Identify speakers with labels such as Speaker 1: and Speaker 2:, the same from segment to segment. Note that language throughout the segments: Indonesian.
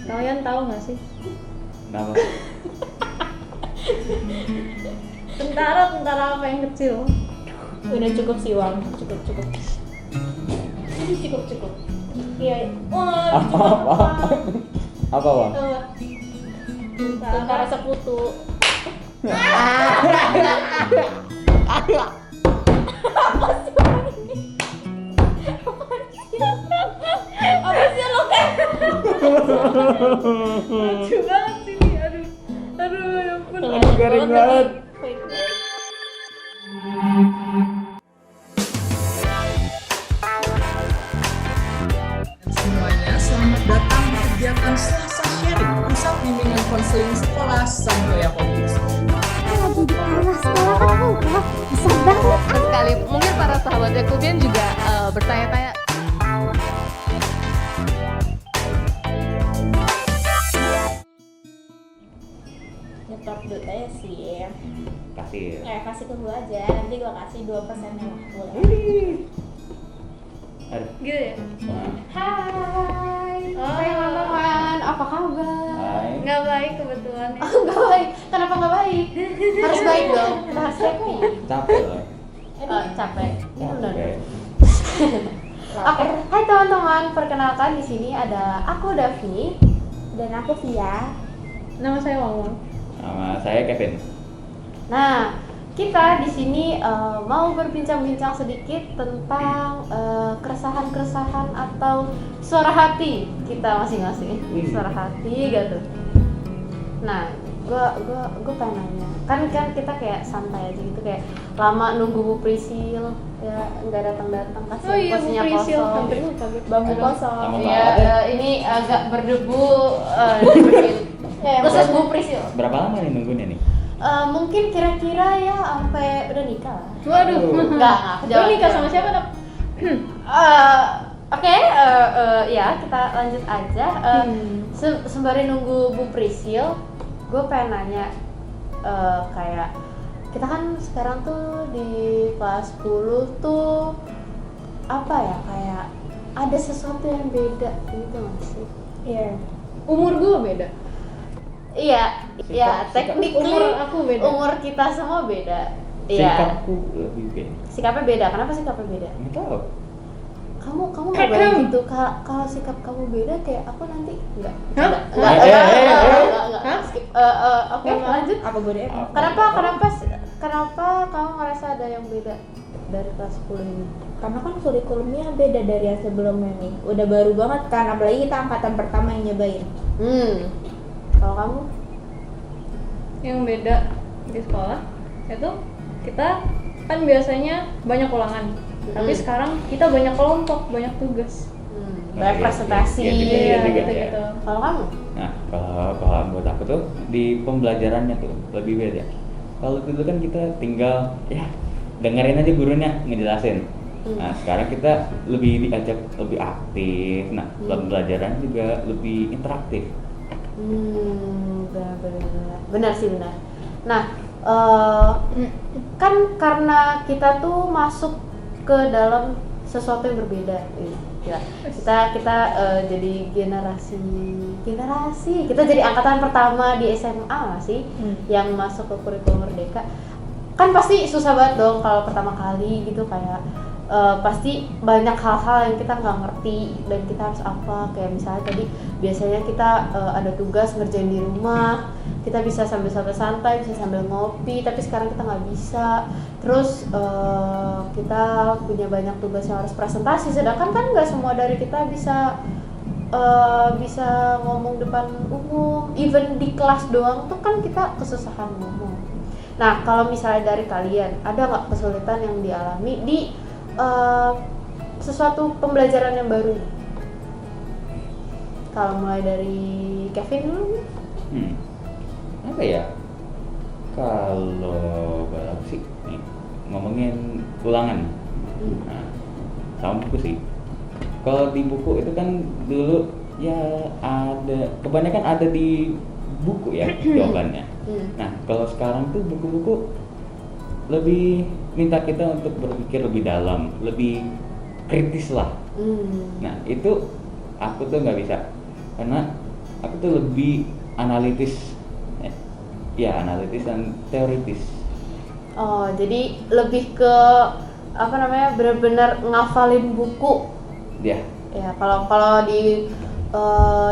Speaker 1: Kalian tahu nggak sih?
Speaker 2: Kenapa?
Speaker 1: Tentara apa yang kecil?
Speaker 3: Udah cukup sih Wang, cukup. Ini cukup. Iya. Wah,
Speaker 2: Apa bang?
Speaker 3: tentara sekutu. Apa sih lo kan?
Speaker 1: Lucu banget sih ini, aduh ya ampun.
Speaker 2: Garing banget.
Speaker 4: Semuanya, selamat datang di kegiatan Selasa Sharing, pusat bimbingan konseling sekolah Santoya Kompis.
Speaker 5: Lagi di aula sekolah kan enggak bisa banget.
Speaker 6: Sekali mungkin para sahabat Yakubian juga bertanya-tanya
Speaker 3: Nyetop dulu aja sih ya.
Speaker 2: Kasih.
Speaker 3: Kasih ke gua aja, nanti gua kasih 2%-nya lah. Boleh?
Speaker 2: Aduh.
Speaker 1: Gitu ya?
Speaker 3: Hai.
Speaker 6: teman-teman, apa kabar?
Speaker 2: Hai.
Speaker 1: Nggak baik kebetulan ya.
Speaker 6: Nggak baik, kenapa nggak baik? Harus baik dong, kita harus happy.
Speaker 2: Capek loh.
Speaker 6: Capek. Ini udah.
Speaker 2: Oke.
Speaker 6: Oke, hai teman-teman, perkenalkan di sini ada aku Daphne.
Speaker 3: Dan aku Via.
Speaker 1: Nama saya Wawang.
Speaker 2: Nama saya Kevin.
Speaker 6: Nah, kita di sini mau berbincang-bincang sedikit tentang keresahan-keresahan atau suara hati kita masing-masing. Suara hati gitu. Nah, gue pengen nanya, kan kita kayak santai aja gitu, kayak lama nunggu Bu Prisil ya nggak datang kasih
Speaker 1: Oh iya,
Speaker 6: posisinya
Speaker 1: Bu Prisil,
Speaker 6: kosong.
Speaker 1: hampir lupa gue.
Speaker 3: Bangku
Speaker 6: Aduh.
Speaker 3: kosong.
Speaker 2: Sama
Speaker 6: Iya,
Speaker 2: banget.
Speaker 6: ini agak berdebu dikit. Khusus Bu Prisil.
Speaker 2: Berapa lama nih nunggunya nih?
Speaker 6: Mungkin kira-kira ya sampai udah nikah lah.
Speaker 1: Waduh.
Speaker 6: Enggak,
Speaker 1: Lu nikah sama siapa, Dap?
Speaker 6: Oke, ya kita lanjut aja. Sembari nunggu Bu Prisil, gue pengen nanya, kayak kita kan sekarang tuh di kelas 10 tuh apa ya, kayak ada sesuatu yang beda gitu nggak sih?
Speaker 3: Iya.
Speaker 1: Umur gue beda.
Speaker 6: Iya, ya technically
Speaker 1: Umur aku beda.
Speaker 6: umur kita semua beda. Iya.
Speaker 2: Sikapku lebih beda.
Speaker 6: Sikapnya beda. Kenapa sikapnya beda?
Speaker 2: Nggak tahu.
Speaker 6: Kamu nggak boleh gitu. Kalau sikap kamu beda kayak aku nanti enggak.
Speaker 1: Hah?
Speaker 6: Enggak. Skip. Oke, lanjut.
Speaker 3: Apa gue deh?
Speaker 6: Kenapa kamu ngerasa ada yang beda dari kelas 10 ini?
Speaker 3: Karena kan kurikulumnya beda dari yang sebelumnya nih. Udah baru banget kan, apalagi kita angkatan pertama yang nyobain.
Speaker 6: Kalau kamu?
Speaker 1: Yang beda di sekolah itu kita kan biasanya banyak ulangan, tapi sekarang kita banyak kelompok, banyak tugas.
Speaker 6: Banyak presentasi.
Speaker 2: Iya,
Speaker 1: gitu.
Speaker 6: Kalau kamu?
Speaker 2: Nah, kalau buat aku tuh di pembelajarannya tuh lebih beda. Kalau dulu kan kita tinggal ya dengerin aja gurunya ngejelasin. Nah, sekarang kita lebih diajak lebih aktif. Nah, pembelajaran juga lebih interaktif.
Speaker 6: Benar sih, benar. Nah, kan karena kita tuh masuk ke dalam sesuatu yang berbeda, ya. Kita jadi generasi, kita jadi angkatan pertama di SMA nggak sih, yang masuk ke kurikulum Merdeka. Kan pasti susah banget dong kalau pertama kali gitu, kayak pasti banyak hal-hal yang kita nggak ngerti dan kita harus apa, kayak misalnya tadi biasanya kita ada tugas ngerjain di rumah, kita bisa sambil santai, bisa sambil ngopi, tapi sekarang kita nggak bisa. Terus kita punya banyak tugas yang harus presentasi, sedangkan kan nggak semua dari kita bisa ngomong depan umum. Even di kelas doang tuh kan kita kesusahan ngomong. Nah, kalau misalnya dari kalian, ada nggak kesulitan yang dialami di sesuatu pembelajaran yang baru? Kalau mulai dari Kevin dulu.
Speaker 2: Apa ya? Kalau balap sih nih, ngomongin ulangan. Nah, sama buku sih. Kalau di buku itu kan dulu ya ada, kebanyakan ada di buku ya jawabannya. Nah, kalau sekarang tuh buku-buku lebih minta kita untuk berpikir lebih dalam, lebih kritis lah. Nah, itu aku tuh nggak bisa, karena aku tuh lebih analitis, analitis dan teoritis.
Speaker 6: Oh, jadi lebih ke apa namanya, benar-benar ngafalin buku.
Speaker 2: Ya,
Speaker 6: Ya, kalau di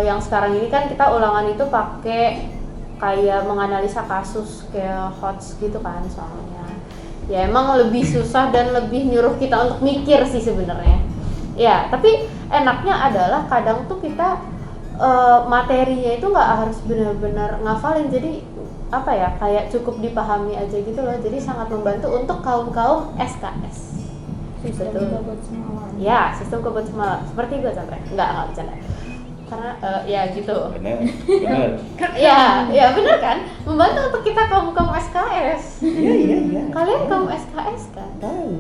Speaker 6: yang sekarang ini kan kita ulangan itu pakai kayak menganalisa kasus kayak HOTS gitu kan soalnya. Ya emang lebih susah dan lebih nyuruh kita untuk mikir sih sebenarnya. Ya, tapi enaknya adalah kadang tuh kita materinya itu nggak harus benar-benar ngafalin, jadi apa ya, kayak cukup dipahami aja gitu loh. Jadi sangat membantu untuk kaum SKS.
Speaker 3: Sistem
Speaker 6: Betul.
Speaker 3: kebut semalam.
Speaker 6: Ya, sistem kebut semalam. Seperti gue Chandra. Enggak bercanda. Karena ya gitu.
Speaker 2: bener.
Speaker 6: Ya benar kan? Membantu untuk kita kaum SKS.
Speaker 2: Iya.
Speaker 6: Kalian kaum SKS kan?
Speaker 2: Tahu.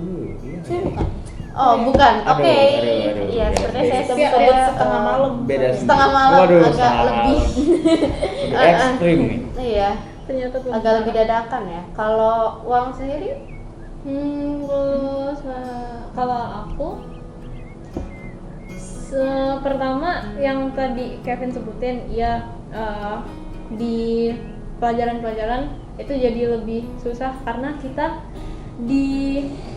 Speaker 3: Saya bukan.
Speaker 6: Oh, bukan.
Speaker 2: Aduh,
Speaker 6: Oke.
Speaker 2: aduh,
Speaker 6: Iya,
Speaker 2: beda.
Speaker 6: sepertinya saya
Speaker 3: Sistem
Speaker 6: sebut
Speaker 3: kebut setengah malam.
Speaker 2: Beda
Speaker 6: setengah malam,
Speaker 2: Waduh,
Speaker 6: agak
Speaker 2: setengah
Speaker 6: lebih
Speaker 2: malam. Udah ekstrim nih.
Speaker 6: iya,
Speaker 1: Ternyata tuh
Speaker 6: agak lebih dadakan ya. Kalau uang sendiri?
Speaker 1: Kalau aku pertama yang tadi Kevin sebutin ya, di pelajaran-pelajaran itu jadi lebih susah karena kita dituntut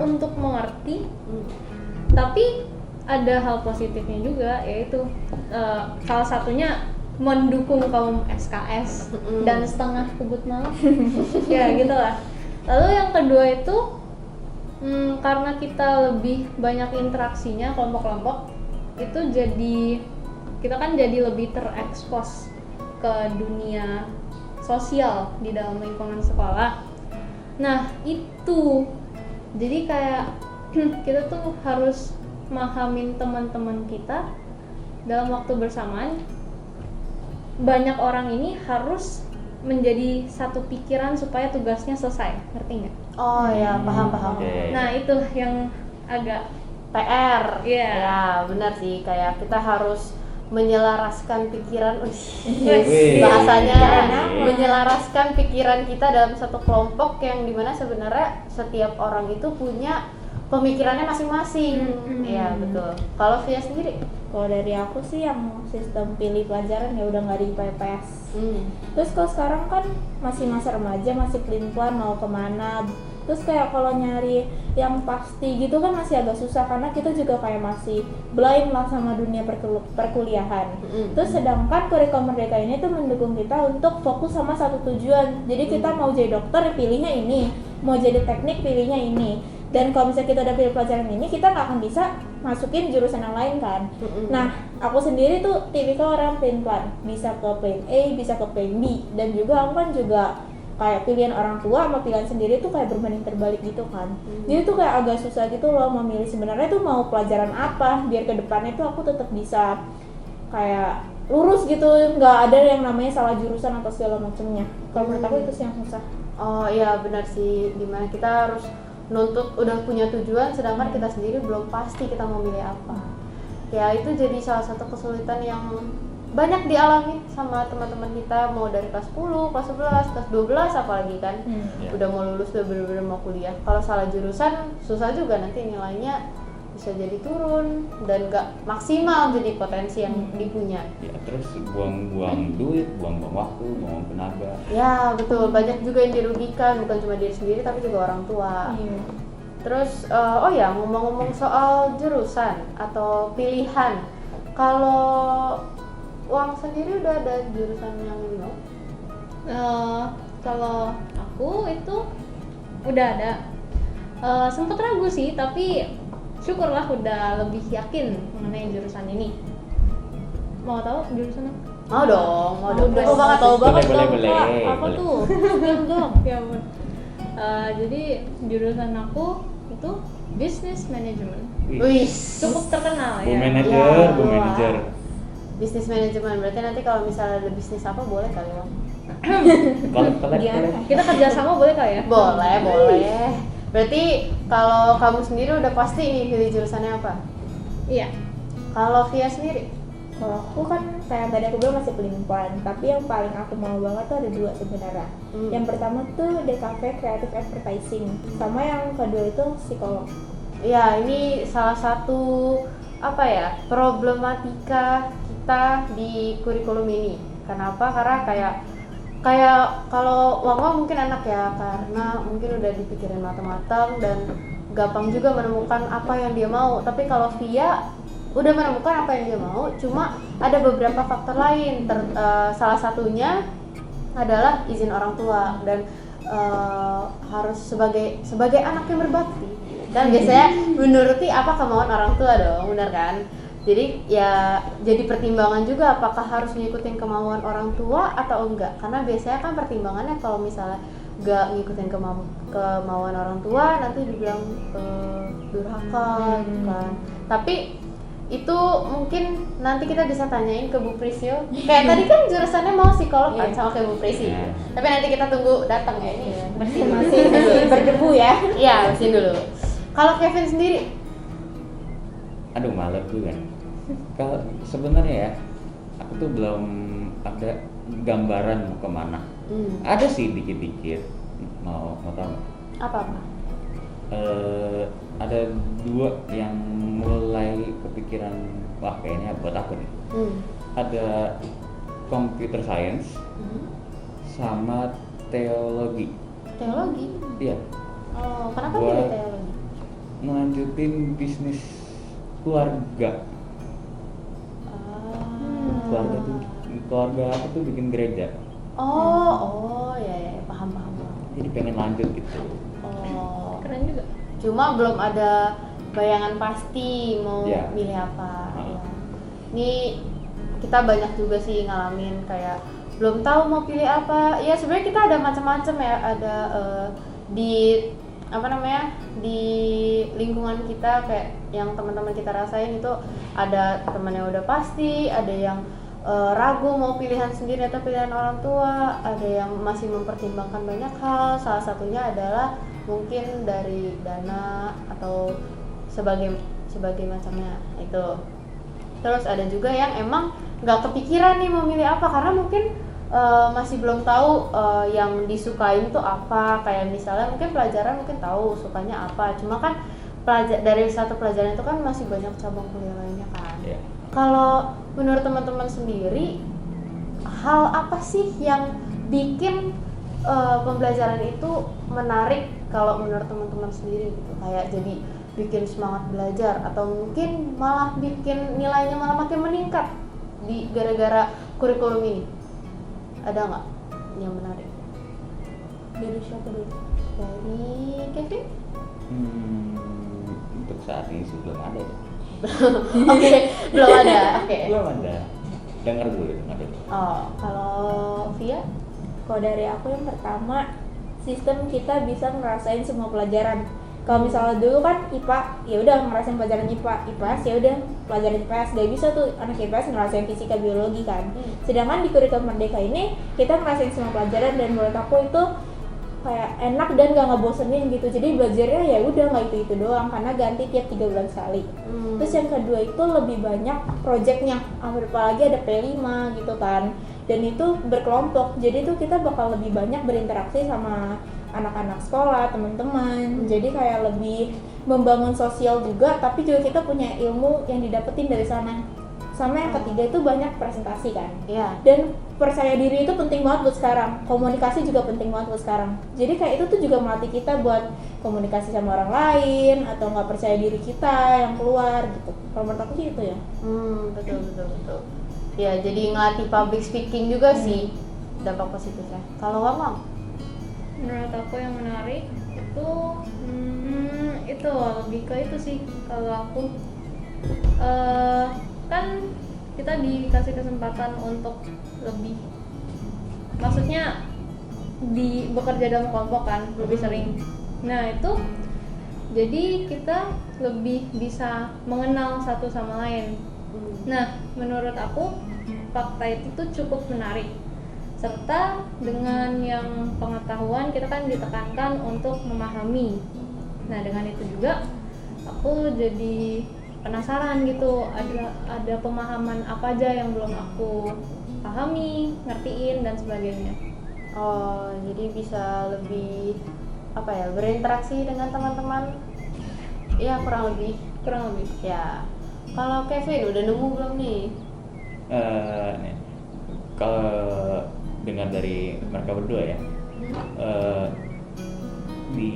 Speaker 1: untuk mengerti, tapi ada hal positifnya juga, yaitu salah satunya mendukung kaum SKS dan setengah kebut malam ya gitulah. Lalu yang kedua itu karena kita lebih banyak interaksinya kelompok-kelompok, itu jadi kita kan jadi lebih terekspos ke dunia sosial di dalam lingkungan sekolah. Nah itu jadi kayak kita tuh harus mahamin teman-teman kita dalam waktu bersamaan. Banyak orang ini harus menjadi satu pikiran supaya tugasnya selesai, ngerti nggak?
Speaker 6: Oh ya, paham.
Speaker 2: Oke.
Speaker 1: Nah itu yang agak
Speaker 6: PR.
Speaker 1: Iya.
Speaker 6: Ya, benar sih, kayak kita harus menyelaraskan pikiran.
Speaker 2: Wih.
Speaker 6: Bahasanya
Speaker 2: Wih.
Speaker 6: menyelaraskan pikiran kita dalam satu kelompok yang dimana sebenarnya setiap orang itu punya pemikirannya masing-masing. Iya, betul. Kalau Via sendiri?
Speaker 3: Kalau dari aku sih yang sistem pilih pelajaran ya udah nggak di IPS. Terus kalau sekarang kan masih masa remaja, masih pelin-pelan mau kemana. Terus kayak kalau nyari yang pasti gitu kan masih agak susah karena kita juga kayak masih blind lah sama dunia perkuliahan. Terus sedangkan kurikulum Merdeka ini tuh mendukung kita untuk fokus sama satu tujuan. Jadi kita mau jadi dokter pilihnya ini, mau jadi teknik pilihnya ini. Dan kalau misalnya kita udah pilih pelajaran ini, kita nggak akan bisa masukin jurusan yang lain kan. Nah, aku sendiri tuh tipikal orang pelin-pelan, bisa ke plan A, bisa ke plan B, dan juga aku kan juga kayak pilihan orang tua sama pilihan sendiri tuh kayak berbanding terbalik gitu kan. Jadi tuh kayak agak susah gitu loh memilih sebenarnya tuh mau pelajaran apa biar ke depannya tuh aku tetap bisa kayak lurus gitu, nggak ada yang namanya salah jurusan atau segala macamnya. Kalau menurut aku itu sih yang susah.
Speaker 6: Oh iya, benar sih, dimana kita harus nuntut udah punya tujuan sedangkan kita sendiri belum pasti kita mau milih apa. Ya itu jadi salah satu kesulitan yang banyak dialami sama teman-teman kita, mau dari kelas 10, kelas 11, kelas 12 apalagi kan. Udah mau lulus, udah bener-bener mau kuliah. Kalau salah jurusan susah juga, nanti nilainya bisa jadi turun dan gak maksimal jadi potensi yang dipunya.
Speaker 2: Ya, terus buang-buang duit, buang-buang waktu, buang tenaga.
Speaker 6: Ya betul, banyak juga yang dirugikan, bukan cuma diri sendiri tapi juga orang tua. Terus oh ya, ngomong-ngomong soal jurusan atau pilihan, kalau Uang sendiri udah ada jurusan yang ini mau?
Speaker 1: Kalau aku itu udah ada. Sempet ragu sih, tapi syukurlah udah lebih yakin mengenai jurusan ini. Mau tahu jurusan apa?
Speaker 6: Mau dong, mau dong.
Speaker 1: Udah
Speaker 6: Tahu banget, tahu
Speaker 2: Boleh,
Speaker 6: banget.
Speaker 2: boleh,
Speaker 6: dong,
Speaker 2: boleh.
Speaker 6: Kak.
Speaker 3: Apa
Speaker 2: boleh.
Speaker 3: tuh? Film dong.
Speaker 1: Ya ampun. Jadi jurusan aku itu business management.
Speaker 6: Wih,
Speaker 1: Cukup terkenal
Speaker 2: Bu
Speaker 1: ya.
Speaker 2: manajer,
Speaker 6: Ya,
Speaker 2: bu
Speaker 6: wah.
Speaker 2: manajer.
Speaker 6: bisnis manajemen. Berarti nanti kalau misalnya ada bisnis apa boleh kali ya?
Speaker 2: Kolek.
Speaker 1: Kita kerjasama boleh kali ya?
Speaker 6: Boleh, boleh. Berarti kalau kamu sendiri udah pasti nih pilih jurusannya apa?
Speaker 1: Iya.
Speaker 6: Kalau Via sendiri?
Speaker 3: Kalau aku kan kayak tadi aku bilang masih pelimpan, tapi yang paling aku mau banget tuh ada dua sebenarnya. Yang pertama tuh DKV Creative Advertising, sama yang kedua itu psikolog.
Speaker 6: Ya, ini salah satu apa ya, problematika kita di kurikulum ini. Kenapa? Karena kayak kalau Wangwa mungkin enak ya, karena mungkin udah dipikirin matang-matang dan gampang juga menemukan apa yang dia mau. Tapi kalau Via udah menemukan apa yang dia mau, cuma ada beberapa faktor lain. Salah satunya adalah izin orang tua dan harus sebagai anak yang berbakti. Kan biasanya menuruti apa kemauan orang tua dong, benar kan? Jadi ya jadi pertimbangan juga apakah harus ngikutin kemauan orang tua atau enggak. Karena biasanya kan pertimbangannya kalau misalnya enggak ngikutin kemauan orang tua nanti dibilang durhaka gitu kan. Tapi itu mungkin nanti kita bisa tanyain ke Bu Prisyo. Kayak tadi kan jurusannya mau psikolog kan sama kayak Bu Prisi. Tapi nanti kita tunggu datang ya ini.
Speaker 3: Masih berdebu ya.
Speaker 6: Iya, bersihin dulu. Kalau Kevin sendiri,
Speaker 2: Aduh malu juga. Kalau sebenarnya ya, aku tuh belum ada gambaran mau kemana. Ada sih dikit-dikit. Mau tahu nggak?
Speaker 6: apa?
Speaker 2: Ada 2 yang mulai kepikiran, wah kayaknya buat aku nih. Ada computer science sama teologi.
Speaker 6: Teologi?
Speaker 2: Iya,
Speaker 6: Oh, kenapa
Speaker 2: Gua-
Speaker 6: pilih teologi?
Speaker 2: ngelanjutin bisnis keluarga. Keluarga aku tuh bikin gereja,
Speaker 6: Oh ya, paham.
Speaker 2: jadi pengen lanjut gitu.
Speaker 6: Oh,
Speaker 1: Keren juga.
Speaker 6: cuma belum ada bayangan pasti mau
Speaker 2: Ya.
Speaker 6: milih apa.
Speaker 2: Ah.
Speaker 6: Ya. Ini kita banyak juga sih ngalamin kayak belum tahu mau pilih apa. Ya sebenarnya kita ada macam-macam ya. Ada di di lingkungan kita kayak yang teman-teman kita rasain itu ada teman yang udah pasti, ada yang ragu mau pilihan sendiri atau pilihan orang tua, ada yang masih mempertimbangkan banyak hal. Salah satunya adalah mungkin dari dana atau sebagai macamnya itu. Terus ada juga yang emang nggak kepikiran nih mau milih apa karena mungkin masih belum tahu yang disukain tuh apa. Kayak misalnya mungkin pelajaran mungkin tahu sukanya apa, cuma kan dari satu pelajaran itu kan masih banyak cabang kuliah lainnya kan.
Speaker 2: Ya.
Speaker 6: Kalau menurut teman-teman sendiri, hal apa sih yang bikin pembelajaran itu menarik kalau menurut teman-teman sendiri gitu? Kayak jadi bikin semangat belajar atau mungkin malah bikin nilainya malah makin meningkat di gara-gara kurikulum ini? Ada nggak yang menarik? Dari siapa dulu? Dari Kevin?
Speaker 2: Untuk saat ini sih belum ada.
Speaker 6: Oke, belum ada. Oke.
Speaker 2: Belum ada. Dengar dulu.
Speaker 6: Oh, kalau Via?
Speaker 3: Kalau dari aku yang pertama, sistem kita bisa ngerasain semua pelajaran. Kalau misalnya dulu kan IPA, ya udah ngerasain pelajaran IPA, IPS ya udah pelajaran IPS. Gak bisa tuh anak IPS ngerasain fisika biologi kan. Sedangkan di kurikulum Merdeka ini kita ngerasain semua pelajaran dan menurut aku itu kayak enak dan gak ngebosenin gitu. Jadi belajarnya ya udah nggak itu doang karena ganti tiap 3 bulan sekali. Terus yang kedua itu lebih banyak projectnya, apalagi ada P5 gitu kan. Dan itu berkelompok, jadi tuh kita bakal lebih banyak berinteraksi sama anak-anak sekolah, teman-teman. Jadi kayak lebih membangun sosial juga, tapi juga kita punya ilmu yang didapetin dari sana. Sama yang ketiga itu banyak presentasi kan.
Speaker 6: Iya.
Speaker 3: Dan percaya diri itu penting banget buat sekarang. Komunikasi juga penting banget buat sekarang. Jadi kayak itu tuh juga melatih kita buat komunikasi sama orang lain atau nggak percaya diri kita yang keluar gitu. Kalau menurut aku sih itu ya.
Speaker 6: Betul. Ya, jadi ngelatih public speaking juga sih dampak positifnya. Kalau Wamang?
Speaker 1: Menurut aku yang menarik itu lebih ke itu sih. Kalau aku kan kita dikasih kesempatan untuk lebih, maksudnya bekerja dalam kelompok kan lebih sering. Nah itu jadi kita lebih bisa mengenal satu sama lain. Nah menurut aku fakta itu tuh cukup menarik, serta dengan yang pengetahuan kita kan ditekankan untuk memahami. Nah dengan itu juga aku jadi penasaran gitu, ada pemahaman apa aja yang belum aku pahami, ngertiin dan sebagainya.
Speaker 6: Oh, jadi bisa lebih berinteraksi dengan teman-teman. Iya, kurang lebih.
Speaker 1: Kurang lebih.
Speaker 6: Ya. Kalau Kevin udah nemu belum nih?
Speaker 2: nih, kalau dengar dari mereka berdua ya, di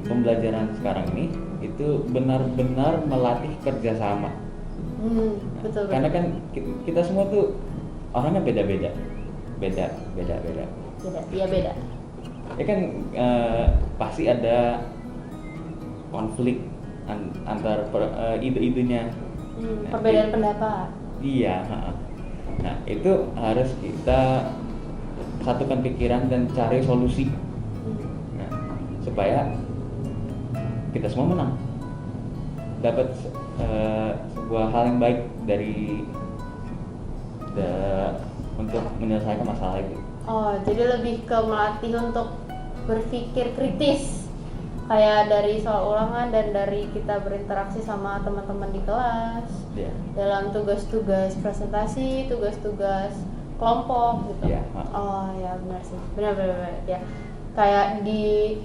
Speaker 2: pembelajaran sekarang ini itu benar-benar melatih kerjasama.
Speaker 6: Betul.
Speaker 2: Karena kan kita semua tuh orangnya beda-beda. Beda.
Speaker 6: Iya beda.
Speaker 2: Ya kan pasti ada konflik antar ide-idenya.
Speaker 6: Perbedaan pendapat.
Speaker 2: Iya. Nah itu harus kita satukan pikiran dan cari solusi. Nah, supaya kita semua menang, dapat sebuah hal yang baik dari untuk menyelesaikan masalah itu.
Speaker 6: Oh, jadi lebih ke melatih untuk berpikir kritis, kayak dari soal ulangan dan dari kita berinteraksi sama teman-teman di kelas, dalam tugas-tugas presentasi, tugas-tugas kelompok gitu. Oh ya benar sih, benar ya. Kayak di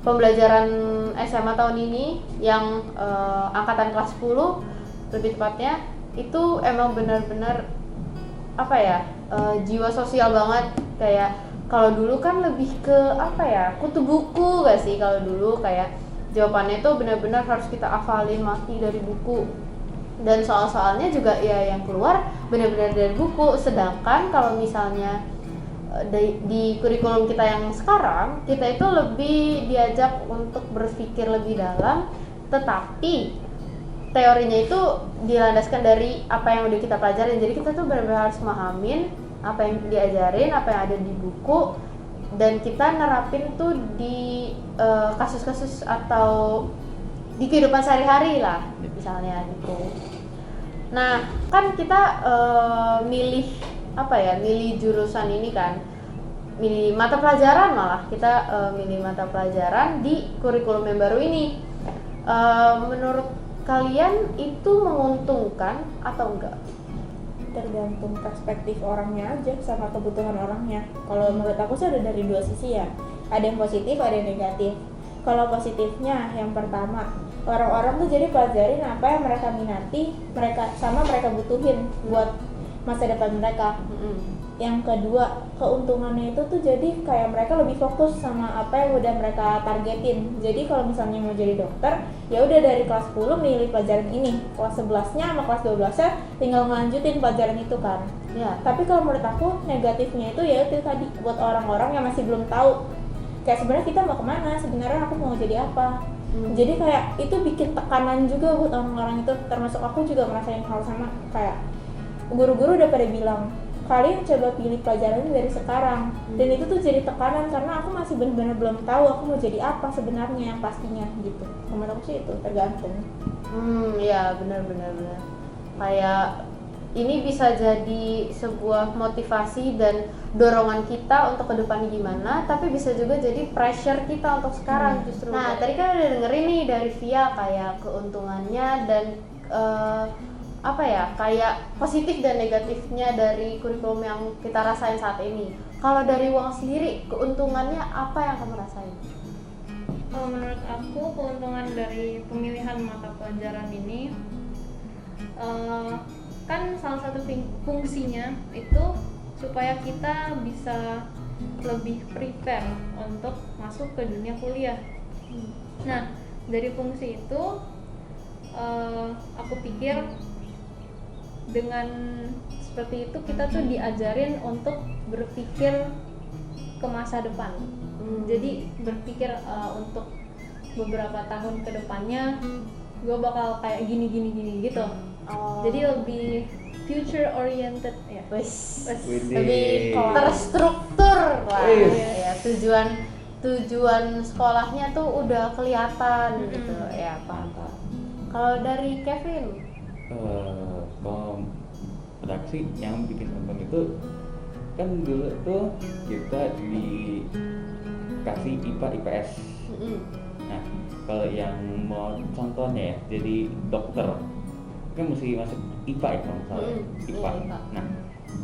Speaker 6: pembelajaran SMA tahun ini yang angkatan kelas 10 lebih tepatnya, itu emang benar-benar apa ya, jiwa sosial banget. Kayak kalau dulu kan lebih ke apa ya, kutu buku gak sih? Kalau dulu kayak jawabannya itu benar-benar harus kita hafalin mati dari buku, dan soal-soalnya juga ya yang keluar benar-benar dari buku. Sedangkan kalau misalnya di kurikulum kita yang sekarang, kita itu lebih diajak untuk berpikir lebih dalam, tetapi teorinya itu dilandaskan dari apa yang udah kita pelajarin. Jadi kita tuh benar-benar harus memahamin apa yang diajarin, apa yang ada di buku, dan kita nerapin tuh di kasus-kasus atau di kehidupan sehari-hari lah, misalnya gitu. Nah, kan kita milih jurusan ini kan, milih mata pelajaran, malah kita milih mata pelajaran di kurikulum yang baru ini. Menurut kalian itu menguntungkan atau enggak?
Speaker 3: Tergantung perspektif orangnya aja sama kebutuhan orangnya. Kalau menurut aku sih ada dari dua sisi ya, ada yang positif, ada yang negatif. Kalau positifnya, yang pertama, orang-orang tuh jadi pelajarin apa yang mereka minati, mereka butuhin buat masa depan mereka. Yang kedua, keuntungannya itu tuh jadi kayak mereka lebih fokus sama apa yang udah mereka targetin. Jadi kalau misalnya mau jadi dokter, ya udah dari kelas 10 milih pelajaran ini, kelas 11-nya sama kelas 12-nya tinggal ngelanjutin pelajaran itu kan. Ya, tapi kalau menurut aku negatifnya itu ya itu tadi, buat orang-orang yang masih belum tahu kayak sebenarnya kita mau kemana, sebenarnya aku mau jadi apa. Jadi kayak itu bikin tekanan juga buat orang-orang itu, termasuk aku juga merasain hal sama. Kayak guru-guru udah pada bilang, kalian coba pilih pelajaran dari sekarang, dan itu tuh jadi tekanan karena aku masih benar-benar belum tahu aku mau jadi apa sebenarnya yang pastinya gitu. Menurut aku sih itu tergantung.
Speaker 6: Ya benar. Kayak ini bisa jadi sebuah motivasi dan dorongan kita untuk ke depannya gimana, tapi bisa juga jadi pressure kita untuk sekarang justru. Nah, tadi kan udah dengerin nih dari Via kayak keuntungannya dan kayak positif dan negatifnya dari kurikulum yang kita rasain saat ini. Kalau dari Wang sendiri, keuntungannya apa yang kamu rasain?
Speaker 1: Menurut aku keuntungan dari pemilihan mata pelajaran ini, kan salah satu fungsinya itu supaya kita bisa lebih prepare untuk masuk ke dunia kuliah. Nah, dari fungsi itu aku pikir dengan seperti itu kita tuh diajarin untuk berpikir ke masa depan. Jadi berpikir untuk beberapa tahun ke depannya gue bakal kayak gini gitu. Jadi lebih future oriented ya.
Speaker 6: Lebih terstruktur lah. Ya, tujuan sekolahnya tuh udah kelihatan gitu ya, paham. Kalau dari Kevin?
Speaker 2: Kalau redaksi yang bikin untung itu kan dulu tuh kita dikasih IPA IPS. Nah, kalau yang mau contohnya ya jadi dokter kan mesti masuk IPA ya kalau misalnya IPA. Nah,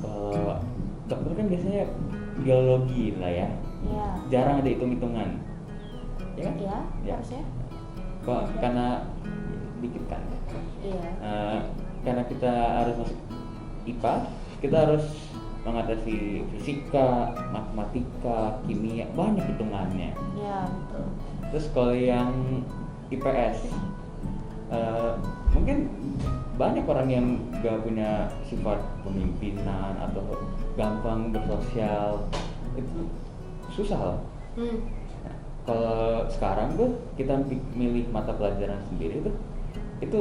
Speaker 2: kalau dokter kan biasanya biologi lah ya. Jarang ada hitung-hitungan. Ya kan?
Speaker 6: Ya. Harusnya.
Speaker 2: Kok karena dikit kan?
Speaker 6: Iya.
Speaker 2: Karena kita harus masuk IPA kita harus mengatasi fisika, matematika, kimia, banyak hitungannya.
Speaker 6: Ya, betul.
Speaker 2: Terus kalau yang IPS mungkin banyak orang yang gak punya sifat pemimpinan atau gampang bersosial, itu susah lah. Nah, kalau sekarang tuh kita milih mata pelajaran sendiri tuh itu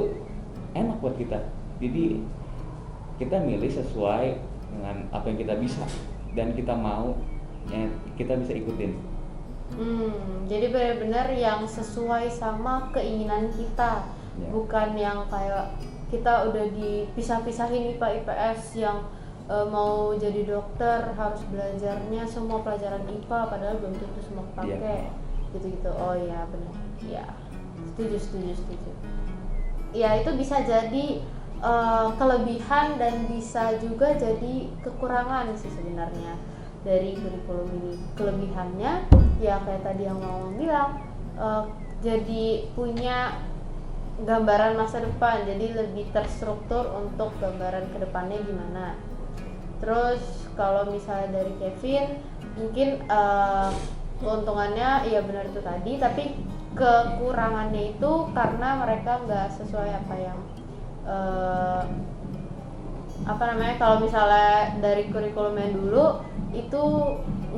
Speaker 2: enak buat kita. Jadi kita milih sesuai dengan apa yang kita bisa dan kita mau, yang kita bisa ikutin.
Speaker 6: Jadi benar-benar yang sesuai sama keinginan kita,
Speaker 2: Ya.
Speaker 6: bukan yang kayak kita udah dipisah-pisahin IPA IPS yang mau jadi dokter harus belajarnya semua pelajaran IPA padahal belum tentu semua pakai. Gitu-gitu. Oh iya benar. Ya, setuju. Ya itu bisa jadi kelebihan dan bisa juga jadi kekurangan sih sebenarnya dari kurikulum ini. Kelebihannya ya kayak tadi yang mau bilang, jadi punya gambaran masa depan, jadi lebih terstruktur untuk gambaran kedepannya gimana. Terus kalau misalnya dari Kevin mungkin keuntungannya ya benar itu tadi, tapi kekurangannya itu karena mereka nggak sesuai apa yang kalau misalnya dari kurikulum yang dulu itu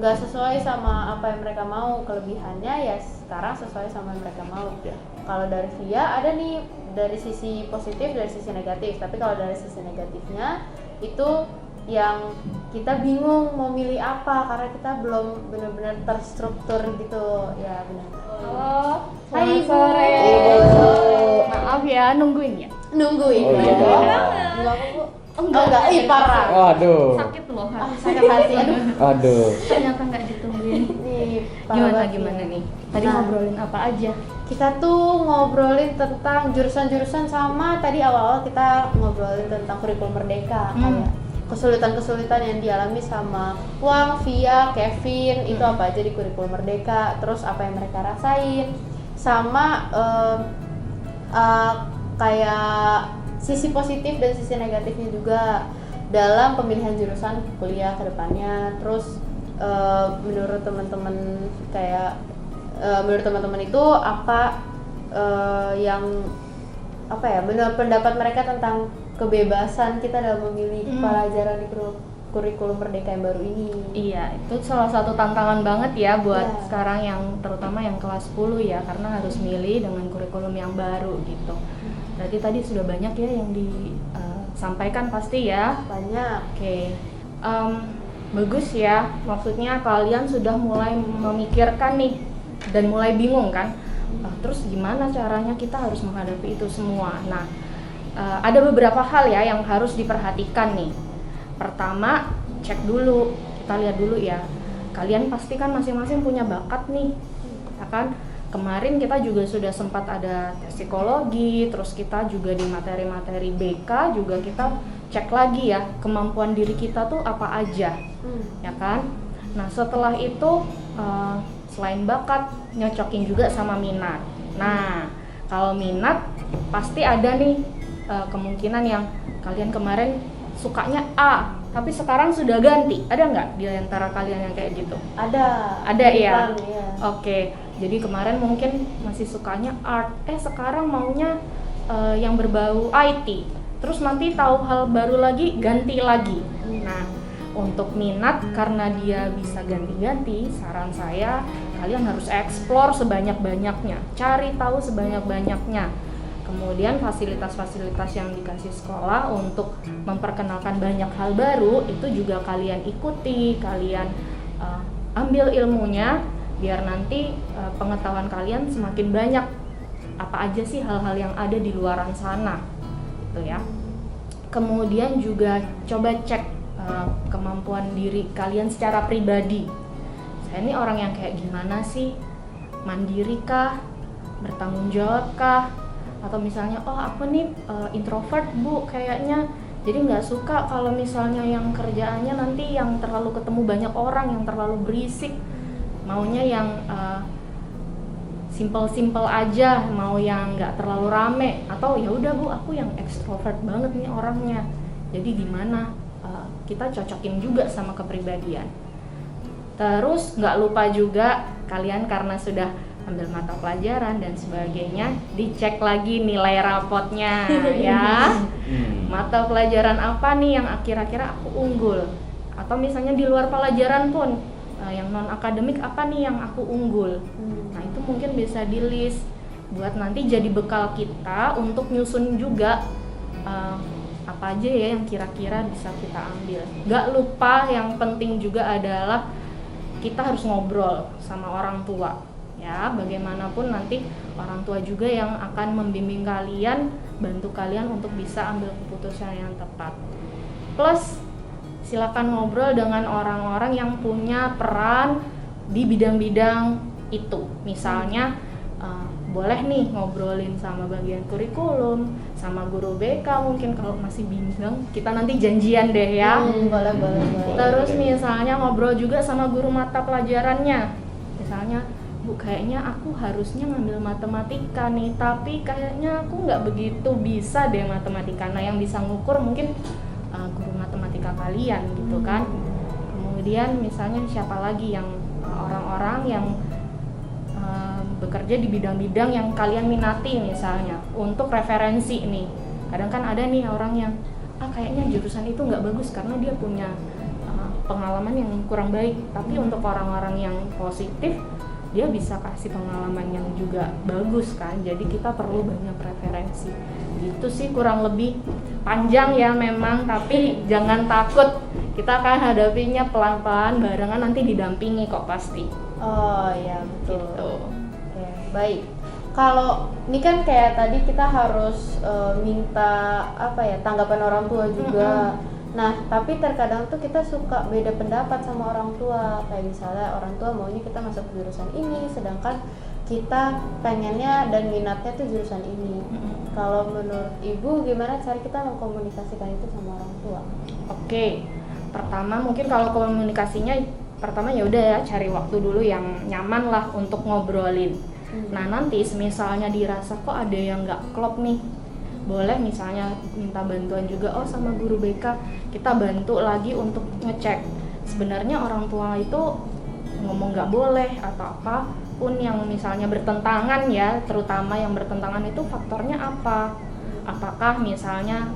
Speaker 6: nggak sesuai sama apa yang mereka mau. Kelebihannya ya sekarang sesuai sama yang mereka mau. Kalau dari Via ada nih dari sisi positif, dari sisi negatif. Tapi kalau dari sisi negatifnya itu yang kita bingung mau milih apa karena kita belum benar-benar terstruktur gitu. Ya benar.
Speaker 1: Halo,
Speaker 6: Hai,
Speaker 1: selamat sore. Maaf ya, nungguin ya.
Speaker 6: Nungguin.
Speaker 2: Oh, iya.
Speaker 6: Enggak kok, Bu. Enggak, ih parah.
Speaker 2: Waduh.
Speaker 1: Sakit loh hati.
Speaker 6: Sakit hati.
Speaker 2: Aduh.
Speaker 1: Ternyata nggak ditungguin.
Speaker 6: Nih, parah banget
Speaker 1: Gimana
Speaker 6: ya.
Speaker 1: nih? Tadi
Speaker 6: Nah.
Speaker 1: ngobrolin apa aja?
Speaker 6: Kita tuh ngobrolin tentang jurusan-jurusan sama tadi awal-awal kita ngobrolin tentang kurikulum merdeka kayak kesulitan-kesulitan yang dialami sama Wang, Via, Kevin itu apa aja di kurikulum merdeka, terus apa yang mereka rasain sama kayak sisi positif dan sisi negatifnya juga dalam pemilihan jurusan kuliah ke depannya. Terus menurut teman-teman menurut teman-teman itu apa yang menurut pendapat mereka tentang kebebasan kita dalam memilih pelajaran di kurikulum merdeka yang baru ini.
Speaker 1: Iya, itu salah satu tantangan banget ya buat
Speaker 6: Ya.
Speaker 1: sekarang yang terutama yang kelas 10 ya, karena harus milih dengan kurikulum yang baru gitu. Berarti tadi sudah banyak ya yang disampaikan pasti ya.
Speaker 6: Banyak.
Speaker 1: Oke, bagus ya. Maksudnya kalian sudah mulai memikirkan nih dan mulai bingung kan. Terus gimana caranya kita harus menghadapi itu semua? Nah, ada beberapa hal ya yang harus diperhatikan nih. Pertama, cek dulu, kita lihat dulu ya. Kalian pasti kan masing-masing punya bakat nih, ya kan? Kemarin kita juga sudah sempat ada tes psikologi, terus kita juga di materi-materi BK juga kita cek lagi ya kemampuan diri kita tuh apa aja, ya kan? Nah setelah itu selain bakat, nyocokin juga sama minat. Nah kalau minat pasti ada nih kemungkinan yang kalian kemarin sukanya A, tapi sekarang sudah ganti. Ada nggak di antara kalian yang kayak gitu? Ada ya? Oke, jadi kemarin mungkin masih sukanya art, sekarang maunya yang berbau IT. Terus nanti tahu hal baru lagi, ganti lagi. Nah, untuk minat karena dia bisa ganti-ganti, saran saya kalian harus explore sebanyak-banyaknya, cari tahu sebanyak-banyaknya. Kemudian fasilitas-fasilitas yang dikasih sekolah untuk memperkenalkan banyak hal baru itu juga kalian ikuti, kalian ambil ilmunya biar nanti pengetahuan kalian semakin banyak apa aja sih hal-hal yang ada di luaran sana gitu ya. Kemudian juga coba cek kemampuan diri kalian secara pribadi. Saya ini orang yang kayak gimana sih? Mandiri kah? Bertanggung jawab kah? Atau misalnya aku nih introvert Bu kayaknya, jadi nggak suka kalau misalnya yang kerjaannya nanti yang terlalu ketemu banyak orang, yang terlalu berisik, maunya yang simple aja, mau yang nggak terlalu rame. Atau ya udah Bu, aku yang ekstrovert banget nih orangnya,
Speaker 7: Jadi gimana kita cocokin juga sama kepribadian. Terus nggak lupa juga kalian karena sudah ambil mata pelajaran dan sebagainya, dicek lagi nilai rapotnya ya. Mata pelajaran apa nih yang kira-kira aku unggul? Atau misalnya di luar pelajaran pun, yang non akademik apa nih yang aku unggul? Nah itu mungkin bisa di list buat nanti jadi bekal kita untuk nyusun juga apa aja ya yang kira-kira bisa kita ambil. Gak lupa yang penting juga adalah kita harus ngobrol sama orang tua ya, bagaimanapun nanti orang tua juga yang akan membimbing kalian, bantu kalian untuk bisa ambil keputusan yang tepat. Plus silakan ngobrol dengan orang-orang yang punya peran di bidang-bidang itu. Misalnya boleh nih ngobrolin sama bagian kurikulum, sama guru BK mungkin kalau masih bingung, kita nanti janjian deh ya.
Speaker 6: Boleh.
Speaker 7: Terus misalnya ngobrol juga sama guru mata pelajarannya. Misalnya, Bu, kayaknya aku harusnya ngambil matematika nih, tapi kayaknya aku nggak begitu bisa deh matematika. Nah, yang bisa ngukur mungkin guru matematika kalian gitu kan. Kemudian misalnya siapa lagi yang orang-orang yang bekerja di bidang-bidang yang kalian minati misalnya untuk referensi nih. Kadang kan ada nih orang yang kayaknya jurusan itu nggak bagus karena dia punya pengalaman yang kurang baik. Tapi untuk orang-orang yang positif, dia bisa kasih pengalaman yang juga bagus kan. Jadi kita perlu banyak referensi. Gitu sih kurang lebih. Panjang ya memang, tapi jangan takut. Kita akan hadapinya pelan-pelan, barengan nanti didampingi kok pasti.
Speaker 6: Oh iya betul.
Speaker 7: Gitu.
Speaker 6: Oke, baik. Kalau ini kan kayak tadi kita harus minta tanggapan orang tua juga. Nah, tapi terkadang tuh kita suka beda pendapat sama orang tua. Kayak misalnya orang tua maunya kita masuk jurusan ini, sedangkan kita pengennya dan minatnya tuh jurusan ini. Kalau menurut Ibu gimana cara kita mengkomunikasikan itu sama orang tua?
Speaker 7: Oke. Pertama mungkin kalau komunikasinya pertama ya udah ya cari waktu dulu yang nyaman lah untuk ngobrolin. Nah, nanti misalnya dirasa kok ada yang nggak klop nih, boleh misalnya minta bantuan juga sama guru BK, kita bantu lagi untuk ngecek sebenarnya orang tua itu ngomong nggak boleh atau apapun yang misalnya bertentangan ya, terutama yang bertentangan itu faktornya apa, apakah misalnya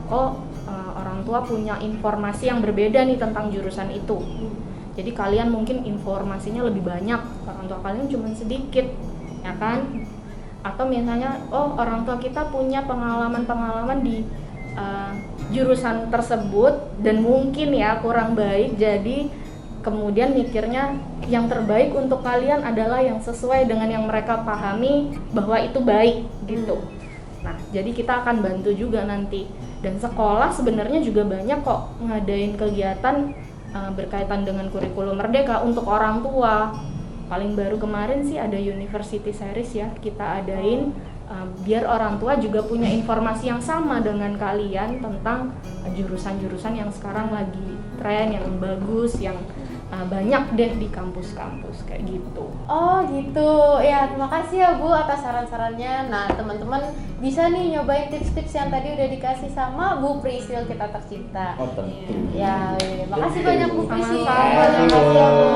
Speaker 7: orang tua punya informasi yang berbeda nih tentang jurusan itu, jadi kalian mungkin informasinya lebih banyak, orang tua kalian cuma sedikit ya kan. Atau misalnya orang tua kita punya pengalaman di jurusan tersebut dan mungkin ya kurang baik, jadi kemudian mikirnya yang terbaik untuk kalian adalah yang sesuai dengan yang mereka pahami bahwa itu baik gitu. Nah, jadi kita akan bantu juga nanti. Dan sekolah sebenarnya juga banyak kok ngadain kegiatan berkaitan dengan kurikulum merdeka untuk orang tua. Paling baru kemarin sih ada University Series ya, kita adain biar orang tua juga punya informasi yang sama dengan kalian tentang jurusan-jurusan yang sekarang lagi tren, yang bagus, yang banyak deh di kampus-kampus kayak gitu.
Speaker 6: Oh gitu, ya terima kasih ya Bu atas saran-sarannya. Nah teman-teman bisa nih nyobain tips-tips yang tadi udah dikasih sama Bu Prisil kita tercinta.
Speaker 2: Oh tentu.
Speaker 6: Ya, makasih banyak Bu Prisil.
Speaker 7: Sama-sama.
Speaker 6: Ya, Bu.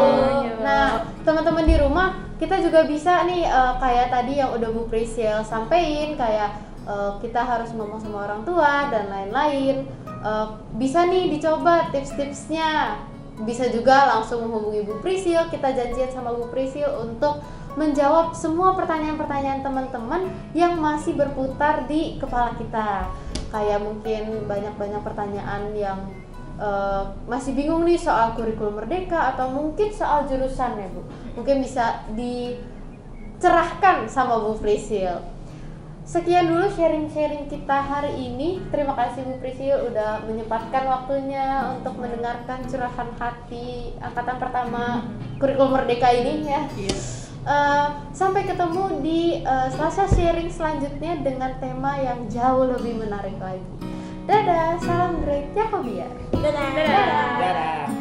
Speaker 6: Nah teman-teman di rumah kita juga bisa nih kayak tadi yang udah Bu Prisil sampein, kayak kita harus ngomong sama orang tua dan lain-lain. Bisa nih dicoba tips-tipsnya. Bisa juga langsung menghubungi Bu Prisil, kita janjian sama Bu Prisil untuk menjawab semua pertanyaan-pertanyaan teman-teman yang masih berputar di kepala kita. Kayak mungkin banyak-banyak pertanyaan yang masih bingung nih soal kurikulum merdeka atau mungkin soal jurusan ya Bu. Mungkin bisa dicerahkan sama Bu Prisil. Sekian dulu sharing-sharing kita hari ini. Terima kasih Bu Prisil udah menyempatkan waktunya untuk mendengarkan curahan hati angkatan pertama kurikulum merdeka ini ya. Sampai ketemu di Selasa sharing selanjutnya dengan tema yang jauh lebih menarik lagi. Dadah, salam Great Jakobiar.
Speaker 3: Dadah.
Speaker 2: Dadah.